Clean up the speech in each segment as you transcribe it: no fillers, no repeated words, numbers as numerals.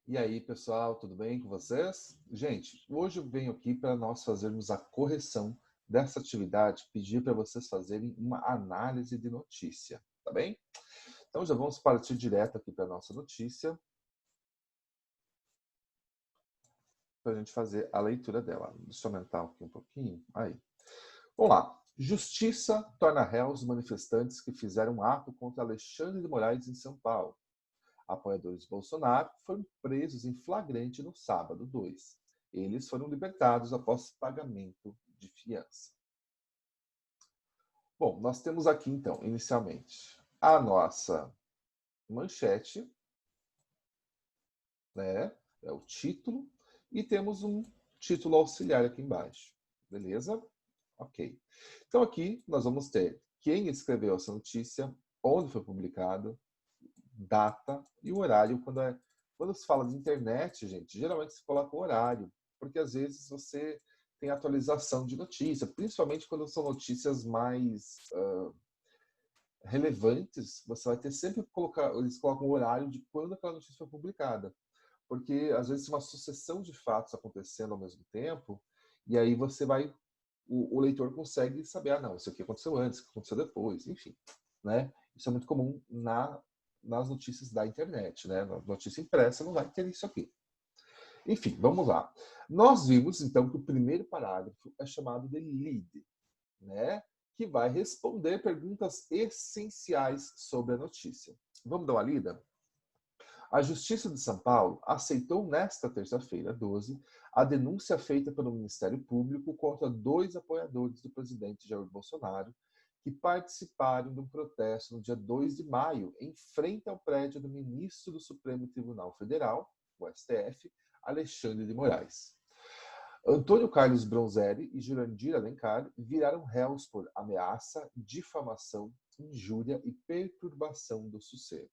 E aí, pessoal, tudo bem com vocês? Gente, hoje eu venho aqui para nós fazermos a correção dessa atividade, pedir para vocês fazerem uma análise de notícia, tá bem? Então já vamos partir direto aqui para a nossa notícia, para a gente fazer a leitura dela. Deixa eu aumentar aqui um pouquinho. Aí. Vamos lá. Justiça torna réus manifestantes que fizeram um ato contra Alexandre de Moraes em São Paulo. Apoiadores de Bolsonaro foram presos em flagrante no sábado 2. Eles foram libertados após pagamento de fiança. Bom, nós temos aqui então, inicialmente, a nossa manchete, né? É o título, e temos um título auxiliar aqui embaixo. Beleza? Ok. Então aqui nós vamos ter quem escreveu essa notícia, onde foi publicado, data e o horário. Quando se fala de internet, gente, geralmente se coloca o horário, porque às vezes você tem atualização de notícia, principalmente quando são notícias mais relevantes, você vai ter sempre que colocar, eles colocam o horário de quando aquela notícia foi publicada, porque às vezes tem uma sucessão de fatos acontecendo ao mesmo tempo, e aí você vai, o leitor consegue saber, não, isso aqui aconteceu antes, isso aconteceu depois, enfim, né? Isso é muito comum nas notícias da internet, né? Na notícia impressa não vai ter isso aqui. Enfim, vamos lá. Nós vimos, então, que o primeiro parágrafo é chamado de lead, né? Que vai responder perguntas essenciais sobre a notícia. Vamos dar uma lida? A Justiça de São Paulo aceitou nesta terça-feira, 12, a denúncia feita pelo Ministério Público contra 2 apoiadores do presidente Jair Bolsonaro que participaram de um protesto no dia 2 de maio em frente ao prédio do ministro do Supremo Tribunal Federal, o STF, Alexandre de Moraes. Antônio Carlos Bronzelli e Jurandir Alencar viraram réus por ameaça, difamação, injúria e perturbação do sossego.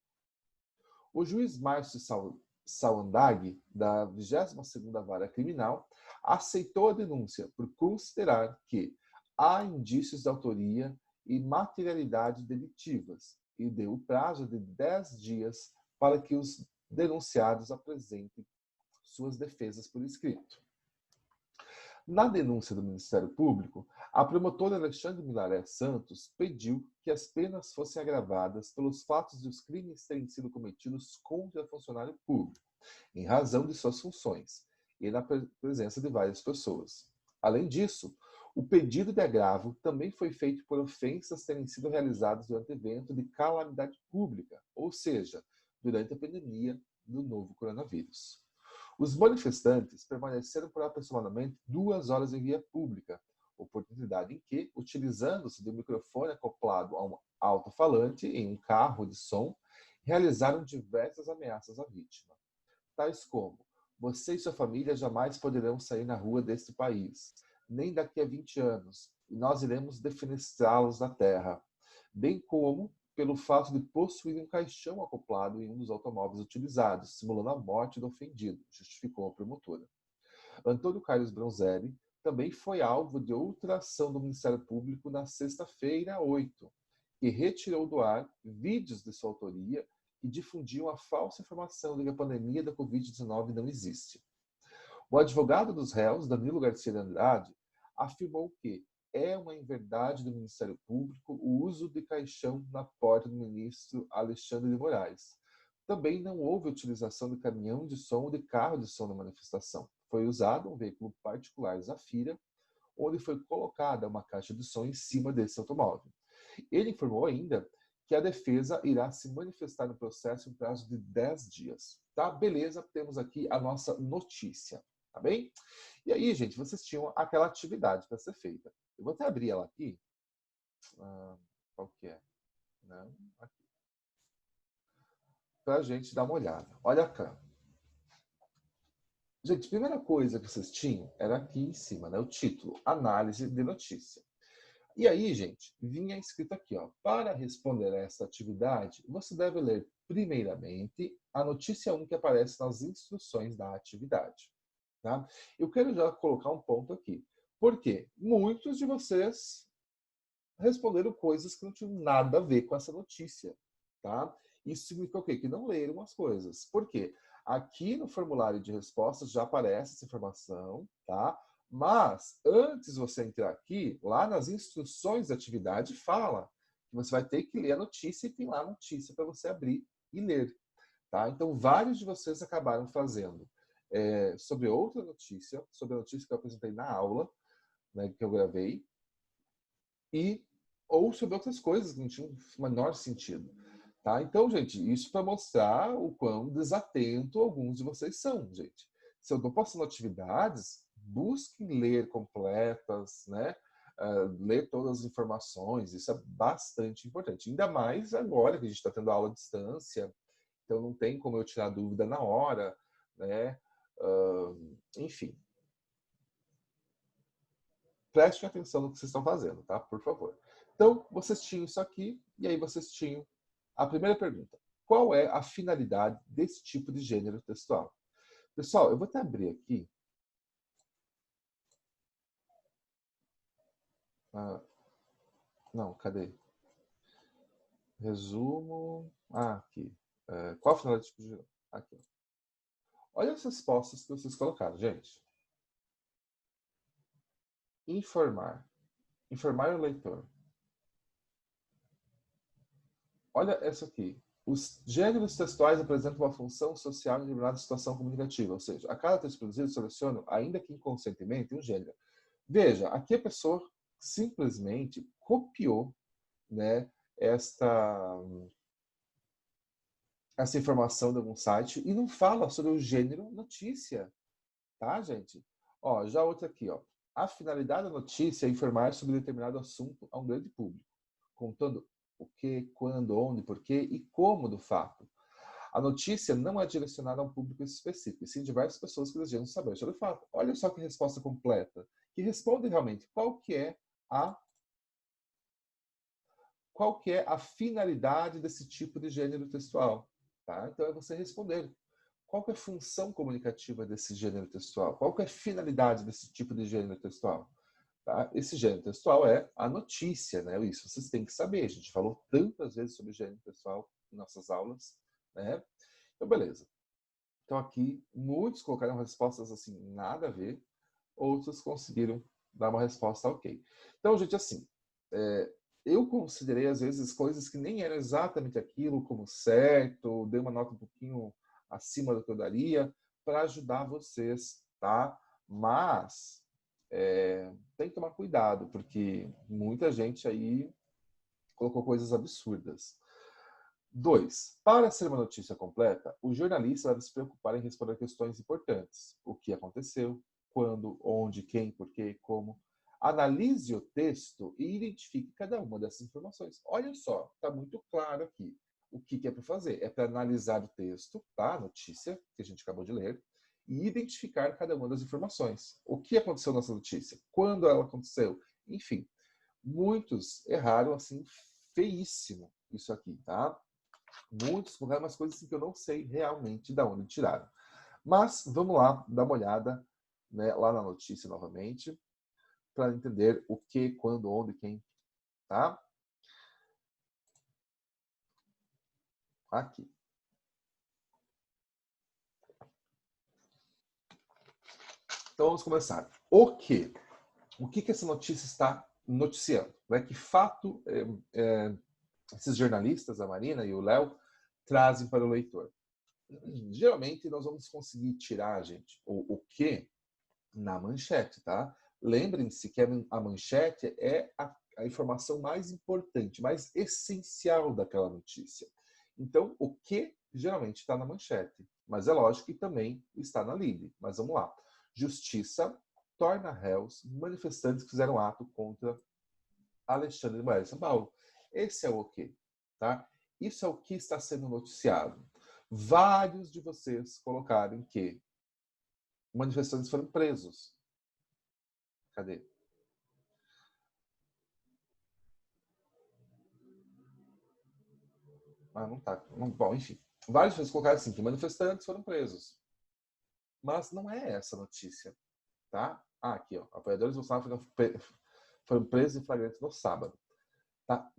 O juiz Márcio Sawandag, da 22ª Vara Criminal, aceitou a denúncia por considerar que há indícios de autoria e materialidade delitivas e deu o prazo de 10 dias para que os denunciados apresentem suas defesas por escrito. Na denúncia do Ministério Público, a promotora Alexandre Milaré Santos pediu que as penas fossem agravadas pelos fatos de os crimes terem sido cometidos contra funcionário público, em razão de suas funções, e na presença de várias pessoas. Além disso, o pedido de agravo também foi feito por ofensas terem sido realizadas durante evento de calamidade pública, ou seja, durante a pandemia do novo coronavírus. Os manifestantes permaneceram por aproximadamente 2 horas em via pública, oportunidade em que, utilizando-se do microfone acoplado a um alto-falante em um carro de som, realizaram diversas ameaças à vítima, tais como: você e sua família jamais poderão sair na rua deste país, nem daqui a 20 anos, e nós iremos defenestrá-los da terra, bem como pelo fato de possuir um caixão acoplado em um dos automóveis utilizados, simulando a morte do ofendido, justificou a promotora. Antônio Carlos Bronzelli também foi alvo de outra ação do Ministério Público na sexta-feira, 8, que retirou do ar vídeos de sua autoria que difundiam a falsa informação de que a pandemia da Covid-19 não existe. O advogado dos réus, Danilo Garcia de Andrade, afirmou que é uma inverdade do Ministério Público o uso de caixão na porta do ministro Alexandre de Moraes. Também não houve utilização de caminhão de som ou de carro de som na manifestação. Foi usado um veículo particular Zafira, onde foi colocada uma caixa de som em cima desse automóvel. Ele informou ainda que a defesa irá se manifestar no processo em prazo de 10 dias. Tá? Beleza, temos aqui a nossa notícia. Tá bem? E aí, gente, vocês tinham aquela atividade para ser feita. Eu vou até abrir ela aqui. Qual que é? Não, aqui. Para a gente dar uma olhada. Olha cá. Gente, a primeira coisa que vocês tinham era aqui em cima, né? O título, análise de notícia. E aí, gente, vinha escrito aqui, ó, para responder a esta atividade, você deve ler primeiramente a notícia 1 que aparece nas instruções da atividade. Tá? Eu quero já colocar um ponto aqui. Por quê? Muitos de vocês responderam coisas que não tinham nada a ver com essa notícia. Tá? Isso significa o quê? Que não leram as coisas. Por quê? Aqui no formulário de respostas já aparece essa informação, tá? Mas, antes de você entrar aqui, lá nas instruções da atividade, fala que você vai ter que ler a notícia e tem lá a notícia para você abrir e ler, tá? Então, vários de vocês acabaram fazendo sobre outra notícia, sobre a notícia que eu apresentei na aula, né, que eu gravei, ou sobre outras coisas que não tinham o menor sentido. Tá? Então, gente, isso para mostrar o quão desatento alguns de vocês são, gente. Se eu estou passando atividades, busquem ler completas, né? Ler todas as informações, isso é bastante importante. Ainda mais agora que a gente está tendo aula à distância, então não tem como eu tirar dúvida na hora, né? Enfim. Prestem atenção no que vocês estão fazendo, tá? Por favor. Então, vocês tinham isso aqui, e aí vocês tinham a primeira pergunta. Qual é a finalidade desse tipo de gênero textual? Pessoal, eu vou até abrir aqui. Não, cadê? Resumo. Aqui. Qual a finalidade desse tipo de gênero? Aqui. Olha as respostas que vocês colocaram, gente. Informar. Informar o leitor. Olha essa aqui. Os gêneros textuais apresentam uma função social em determinada situação comunicativa, ou seja, a cada texto produzido seleciona, ainda que inconscientemente, um gênero. Veja, aqui a pessoa simplesmente copiou, né, esta informação de algum site e não fala sobre o gênero notícia, tá, gente? Ó, já outra aqui, ó. A finalidade da notícia é informar sobre determinado assunto a um grande público, contando o que, quando, onde, porquê e como do fato. A notícia não é direcionada a um público específico, e sim diversas pessoas que desejam saber sobre o fato. Olha só que resposta completa, que responde realmente qual que é a finalidade desse tipo de gênero textual. Tá? Então é você responder. Qual que é a função comunicativa desse gênero textual? Qual que é a finalidade desse tipo de gênero textual? Tá? Esse gênero textual é a notícia, né? Isso vocês têm que saber. A gente falou tantas vezes sobre gênero textual em nossas aulas, né? Então, beleza. Então, aqui, muitos colocaram respostas assim, nada a ver, outros conseguiram dar uma resposta ok. Então, gente, assim, eu considerei, às vezes, coisas que nem eram exatamente aquilo como certo, dei uma nota um pouquinho acima do que eu daria, para ajudar vocês, tá? Mas tem que tomar cuidado, porque muita gente aí colocou coisas absurdas. 2. Para ser uma notícia completa, o jornalista deve se preocupar em responder questões importantes. O que aconteceu, quando, onde, quem, porquê, como. Analise o texto e identifique cada uma dessas informações. Olha só, está muito claro aqui. O que é para fazer? É para analisar o texto, tá? A notícia que a gente acabou de ler, e identificar cada uma das informações. O que aconteceu nessa notícia? Quando ela aconteceu? Enfim, muitos erraram assim feíssimo isso aqui, tá? Muitos colocaram umas coisas assim que eu não sei realmente de onde tiraram. Mas vamos lá dar uma olhada, né, lá na notícia novamente, para entender o que, quando, onde, quem, tá? Aqui. Então vamos começar. O que? O que essa notícia está noticiando? Né? Que fato esses jornalistas, a Marina e o Léo, trazem para o leitor? Geralmente nós vamos conseguir tirar, gente, o que na manchete, tá? Lembrem-se que a manchete é a informação mais importante, mais essencial daquela notícia. Então, o que geralmente está na manchete, mas é lógico que também está na lide. Mas vamos lá. Justiça torna réus manifestantes que fizeram ato contra Alexandre de Moraes de São Paulo. Esse é o quê? Tá? Isso é o que está sendo noticiado. Vários de vocês colocaram que manifestantes foram presos. Cadê? Não tá. Bom, enfim. Vários vezes colocaram assim, que manifestantes foram presos. Mas não é essa a notícia, tá? Aqui, ó. Apoiadores do Bolsonaro foram presos em flagrante no sábado. Tá?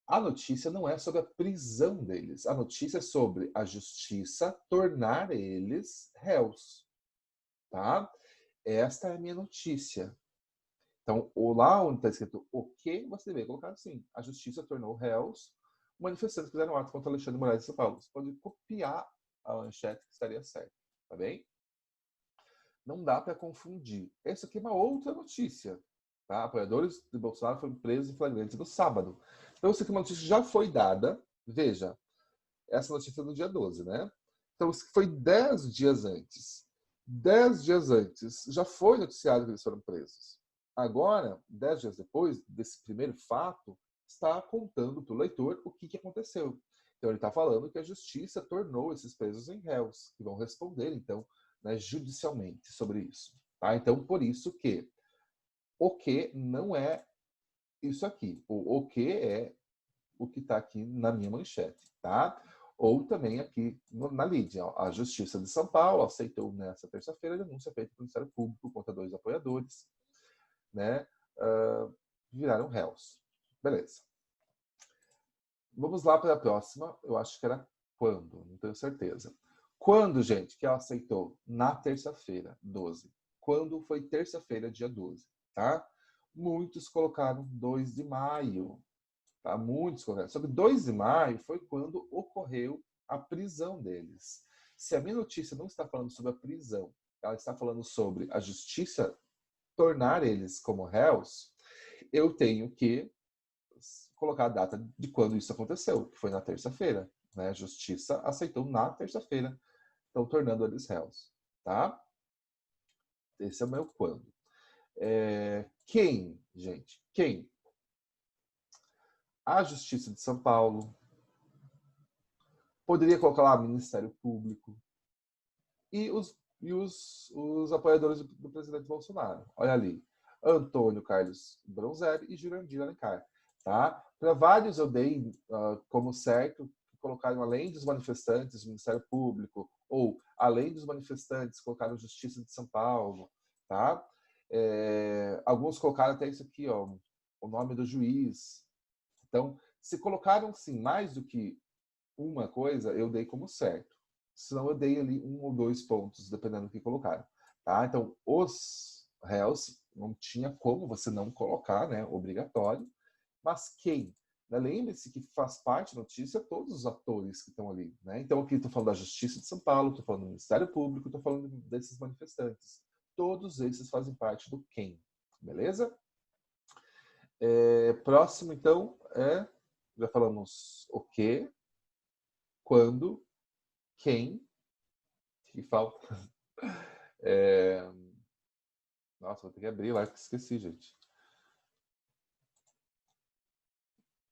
A notícia não é sobre a prisão deles. A notícia é sobre a justiça tornar eles réus, tá? Esta é a minha notícia. Então, lá onde está escrito o que, você deve colocar assim: a justiça tornou réus manifestantes que fizeram ato contra Alexandre de Moraes de São Paulo. Você pode copiar a manchete que estaria certo, tá bem? Não dá para confundir. Essa aqui é uma outra notícia. Tá? Apoiadores de Bolsonaro foram presos em flagrante no sábado. Então, isso aqui é uma notícia que já foi dada. Veja, essa notícia é do dia 12, né? Então, isso foi 10 dias antes. 10 dias antes, já foi noticiado que eles foram presos. Agora, 10 dias depois desse primeiro fato, está contando para o leitor o que aconteceu. Então, ele está falando que a justiça tornou esses presos em réus, que vão responder, então, né, judicialmente sobre isso. Tá? Então, por isso que o que não é isso aqui. O que é o que está aqui na minha manchete, tá? Ou também aqui na lide. A Justiça de São Paulo aceitou nessa terça-feira a denúncia feita pelo Ministério Público contra 2 apoiadores, né? Viraram réus. Beleza. Vamos lá para a próxima. Eu acho que era quando, não tenho certeza. Quando, gente, que ela aceitou? Na terça-feira, 12. Quando foi terça-feira, dia 12, tá? Muitos colocaram 2 de maio. Tá? Muitos colocaram. Só que 2 de maio foi quando ocorreu a prisão deles. Se a minha notícia não está falando sobre a prisão, ela está falando sobre a justiça tornar eles como réus, eu tenho que colocar a data de quando isso aconteceu, que foi na terça-feira. Né? A justiça aceitou na terça-feira, então tornando eles réus. Tá? Esse é o meu quando. Quem, gente? Quem? A Justiça de São Paulo. Poderia colocar lá Ministério Público. E os apoiadores do presidente Bolsonaro. Olha ali. Antônio Carlos Bronzelli e Jurandir Alencar. Tá? Para vários eu dei como certo, colocaram além dos manifestantes o Ministério Público, ou além dos manifestantes, colocaram Justiça de São Paulo. Tá? Alguns colocaram até isso aqui, ó, o nome do juiz. Então, se colocaram, sim, mais do que uma coisa, eu dei como certo. Senão eu dei ali 1 ou 2 pontos, dependendo do que colocaram. Tá? Então, os réus, não tinha como você não colocar, né? Obrigatório. Mas quem? Né? Lembre-se que faz parte da notícia todos os atores que estão ali. Né? Então, aqui estou falando da Justiça de São Paulo, estou falando do Ministério Público, estou falando desses manifestantes. Todos esses fazem parte do quem. Beleza? Próximo, então, já falamos o que, quando, quem, que falta. Nossa, vou ter que abrir lá, que esqueci, gente.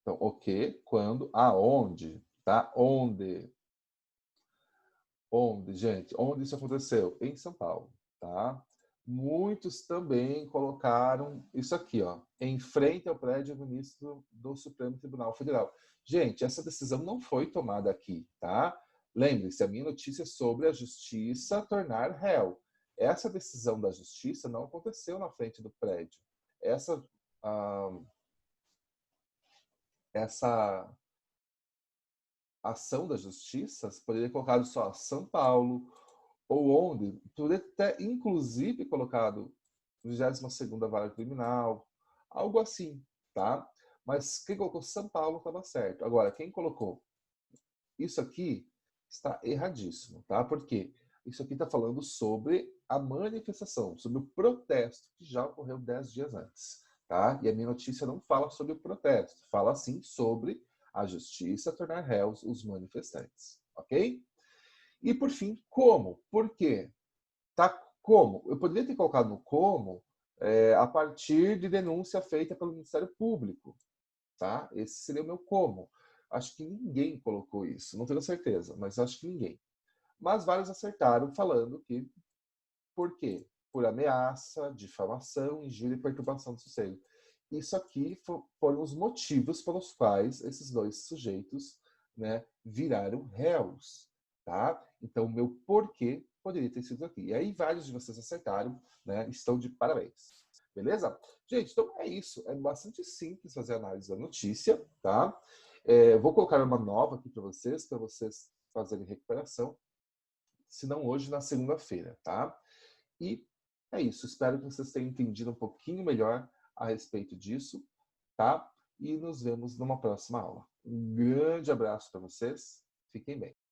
Então, o que, quando, aonde, tá? Onde, gente? Onde isso aconteceu? Em São Paulo, tá? Muitos também colocaram isso aqui, ó, em frente ao prédio do ministro do Supremo Tribunal Federal. Gente, essa decisão não foi tomada aqui, tá? Lembre-se, a minha notícia é sobre a justiça tornar réu. Essa decisão da justiça não aconteceu na frente do prédio. Essa ação da justiça poderia ter colocado só São Paulo, ou onde, poderia ter inclusive colocado 22ª Vara Criminal, algo assim, tá? Mas quem colocou São Paulo estava certo. Agora, quem colocou isso aqui está erradíssimo, tá? Porque isso aqui está falando sobre a manifestação, sobre o protesto que já ocorreu 10 dias antes, tá? E a minha notícia não fala sobre o protesto, fala sim sobre a justiça tornar réus os manifestantes, ok? E por fim, como? Por quê? Tá? Como? Eu poderia ter colocado no como a partir de denúncia feita pelo Ministério Público, tá? Esse seria o meu como. Acho que ninguém colocou isso, não tenho certeza, mas acho que ninguém. Mas vários acertaram falando que por quê? Por ameaça, difamação, injúria e perturbação do sossego. Isso aqui foram os motivos pelos quais esses dois sujeitos, né, viraram réus, tá? Então, o meu porquê poderia ter sido aqui. E aí vários de vocês acertaram, né? Estão de parabéns. Beleza? Gente, então é isso. É bastante simples fazer a análise da notícia, tá? Vou colocar uma nova aqui para vocês fazerem recuperação. Se não hoje, na segunda-feira, tá? E é isso. Espero que vocês tenham entendido um pouquinho melhor a respeito disso, tá? E nos vemos numa próxima aula. Um grande abraço para vocês. Fiquem bem.